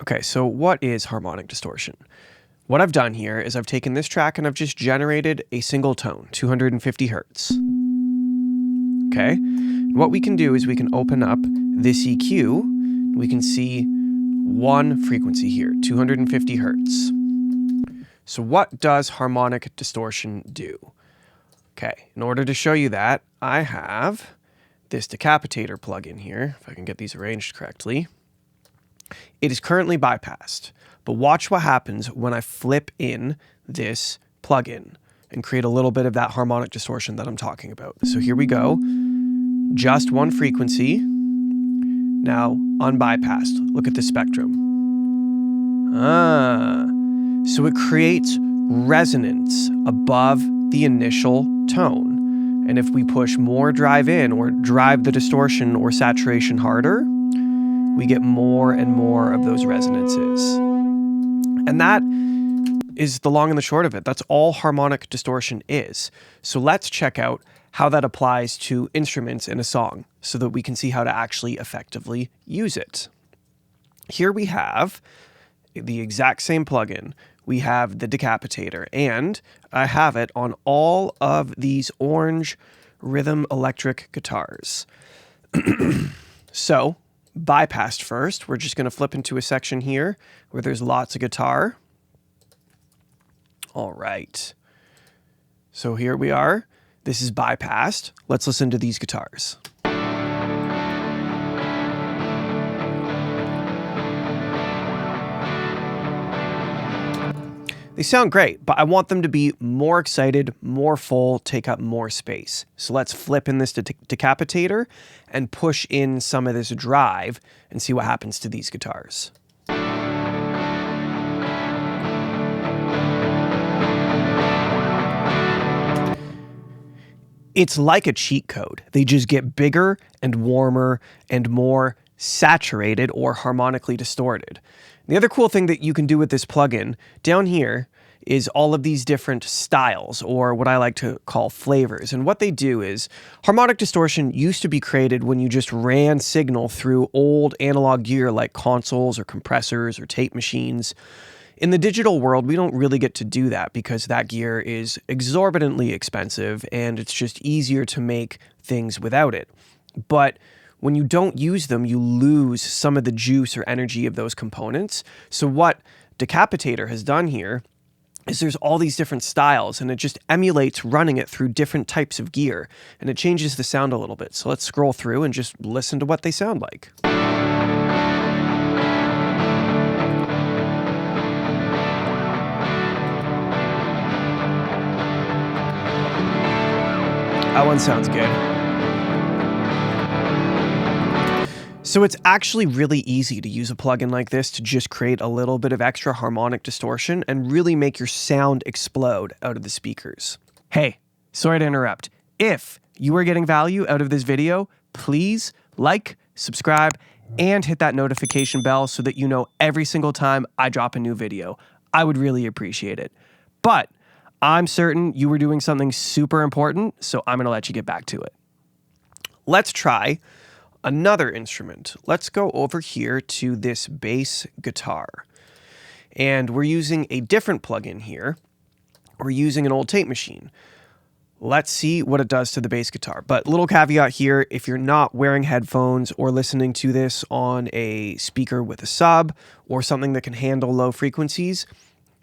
Okay, so what is harmonic distortion? What I've done here is I've taken this track and I've just generated a single tone, 250 hertz. Okay, what we can do is we can open up this EQ. We can see one frequency here, 250 hertz. So what does harmonic distortion do? Okay, in order to show you that, I have this decapitator plugin here, if I can get these arranged correctly. It is currently bypassed, but watch what happens when I flip in this plugin and create a little bit of that harmonic distortion that I'm talking about. So here we go, just one frequency, now unbypassed. Look at the spectrum. So it creates resonance above the initial tone. And if we push more drive in or drive the distortion or saturation harder, we get more and more of those resonances. And that is the long and the short of it. That's all harmonic distortion is. So let's check out how that applies to instruments in a song so that we can see how to actually effectively use it. Here we have the exact same plugin. We have the decapitator, and I have it on all of these orange rhythm electric guitars. So, bypassed first, we're just going to flip into a section here where there's lots of guitar. All right. So here we are. This is bypassed. Let's listen to these guitars. They sound great, but I want them to be more excited, more full, take up more space. So let's flip in this decapitator and push in some of this drive and see what happens to these guitars. It's like a cheat code. They just get bigger and warmer and more saturated or harmonically distorted. The other cool thing that you can do with this plugin down here is all of these different styles, or what I like to call flavors. And what they do is harmonic distortion used to be created when you just ran signal through old analog gear like consoles or compressors or tape machines. In the digital world, we don't really get to do that because that gear is exorbitantly expensive and it's just easier to make things without it. But when you don't use them, you lose some of the juice or energy of those components. So what Decapitator has done here is there's all these different styles, and it just emulates running it through different types of gear, and it changes the sound a little bit. So let's scroll through and just listen to what they sound like. That one sounds good. So it's actually really easy to use a plugin like this to just create a little bit of extra harmonic distortion and really make your sound explode out of the speakers. Hey, sorry to interrupt. If you are getting value out of this video, please like, subscribe, and hit that notification bell so that you know every single time I drop a new video. I would really appreciate it. But I'm certain you were doing something super important, so I'm going to let you get back to it. Let's try another instrument. Let's go over here to this bass guitar. And we're using a different plugin here. We're using an old tape machine. Let's see what it does to the bass guitar. But little caveat here, if you're not wearing headphones or listening to this on a speaker with a sub or something that can handle low frequencies,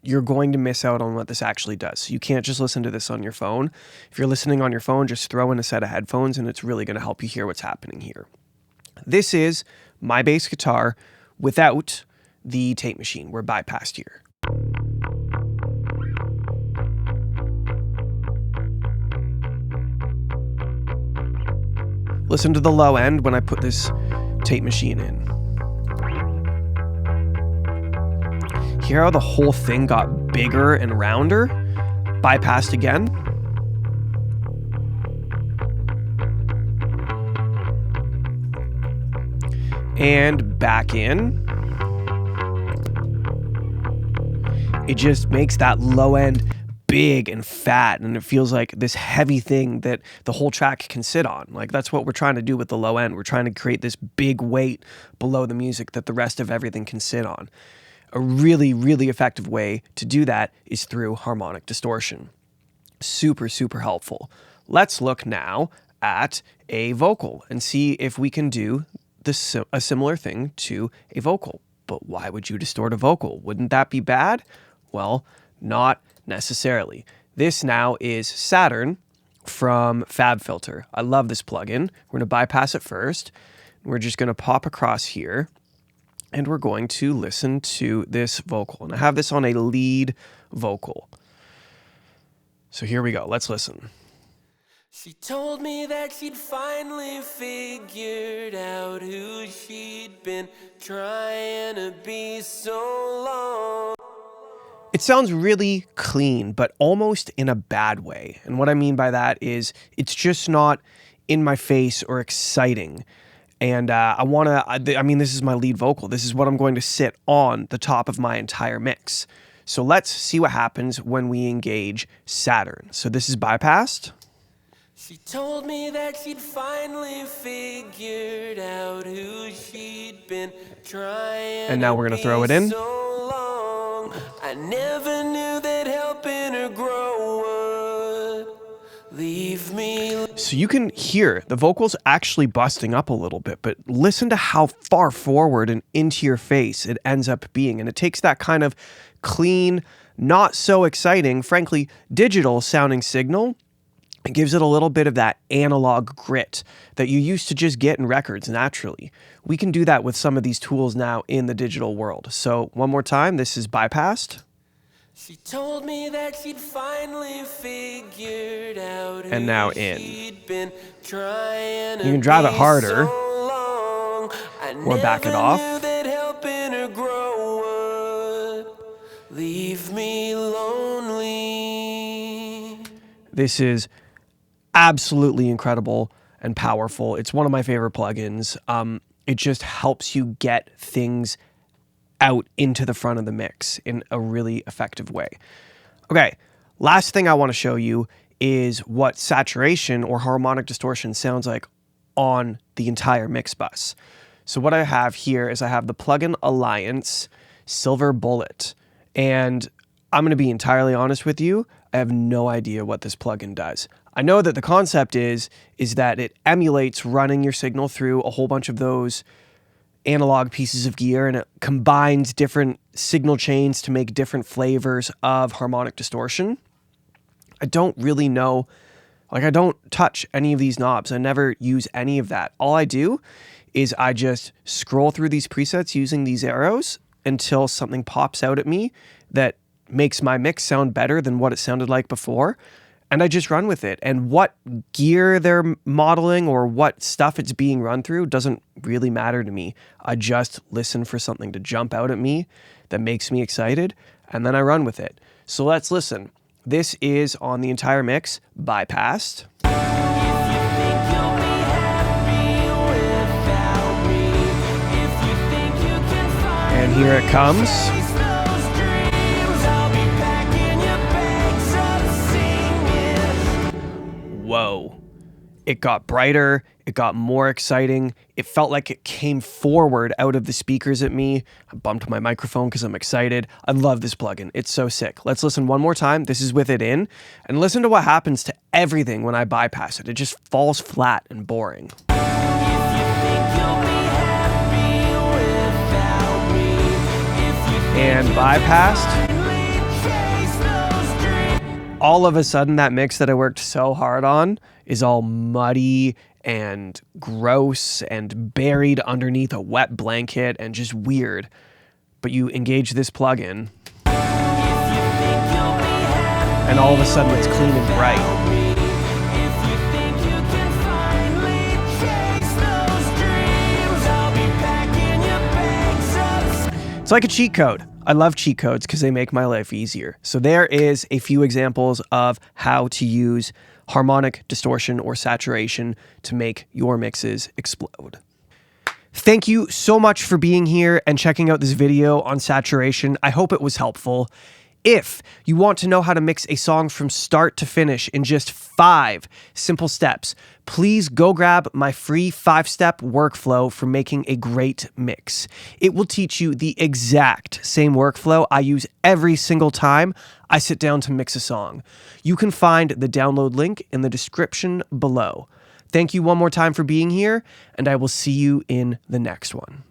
you're going to miss out on what this actually does. So you can't just listen to this on your phone. If you're listening on your phone, just throw in a set of headphones and it's really going to help you hear what's happening here. This is my bass guitar without the tape machine. We're bypassed here. Listen to the low end when I put this tape machine in. Hear how the whole thing got bigger and rounder? Bypassed again. And back in. It just makes that low end big and fat, and it feels like this heavy thing that the whole track can sit on. Like, that's what we're trying to do with the low end. We're trying to create this big weight below the music that the rest of everything can sit on. A really, really effective way to do that is through harmonic distortion. Super, super helpful. Let's look now at a vocal and see if we can do a similar thing to a vocal. But why would you distort a vocal? Wouldn't that be bad? Well, not necessarily. This now is Saturn from FabFilter. I love this plugin. We're going to bypass it first. We're just going to pop across here, and we're going to listen to this vocal. And I have this on a lead vocal. So here we go. Let's listen. She told me that she'd finally figured out who she'd been trying to be so long. It sounds really clean, but almost in a bad way. And what I mean by that is it's just not in my face or exciting. And this is my lead vocal. This is what I'm going to sit on the top of my entire mix. So let's see what happens when we engage Saturn. So this is bypassed. She told me that she'd finally figured out who she'd been trying. And now we're going to throw it in. So long. I never knew that helping her grow would leave me. So you can hear the vocals actually busting up a little bit, but listen to how far forward and into your face it ends up being. And it takes that kind of clean, not so exciting, frankly, digital sounding signal. It gives it a little bit of that analog grit that you used to just get in records naturally. We can do that with some of these tools now in the digital world. So one more time, this is bypassed. She told me that she'd finally figured out and now in. She'd been trying you can drive it harder so or back it off. That helping her grow would leave me lonely. This is absolutely incredible and powerful. It's one of my favorite plugins. It just helps you get things out into the front of the mix in a really effective way. Okay, last thing I want to show you is what saturation or harmonic distortion sounds like on the entire mix bus. So what I have here is I have the Plugin Alliance Silver Bullet, and I'm going to be entirely honest with you, I have no idea what this plugin does. I know that the concept is that it emulates running your signal through a whole bunch of those analog pieces of gear, and it combines different signal chains to make different flavors of harmonic distortion. I don't really know, I don't touch any of these knobs. I never use any of that. All I do is I just scroll through these presets using these arrows until something pops out at me that makes my mix sound better than what it sounded like before. And I just run with it. And what gear they're modeling or what stuff it's being run through doesn't really matter to me. I just listen for something to jump out at me that makes me excited, and then I run with it. So let's listen. This is on the entire mix, bypassed. And here it comes. Whoa. It got brighter, it got more exciting, it felt like it came forward out of the speakers at me. I bumped my microphone because I'm excited. I love this plugin, it's so sick. Let's listen one more time, this is with it in, and listen to what happens to everything when I bypass it. It just falls flat and boring. And bypassed. All of a sudden, that mix that I worked so hard on is all muddy and gross and buried underneath a wet blanket and just weird. But you engage this plugin, and all of a sudden it's clean and bright. It's like a cheat code. I love cheat codes because they make my life easier. So there is a few examples of how to use harmonic distortion or saturation to make your mixes explode. Thank you so much for being here and checking out this video on saturation. I hope it was helpful. If you want to know how to mix a song from start to finish in just 5 simple steps, please go grab my free 5-step workflow for making a great mix. It will teach you the exact same workflow I use every single time I sit down to mix a song. You can find the download link in the description below. Thank you one more time for being here, and I will see you in the next one.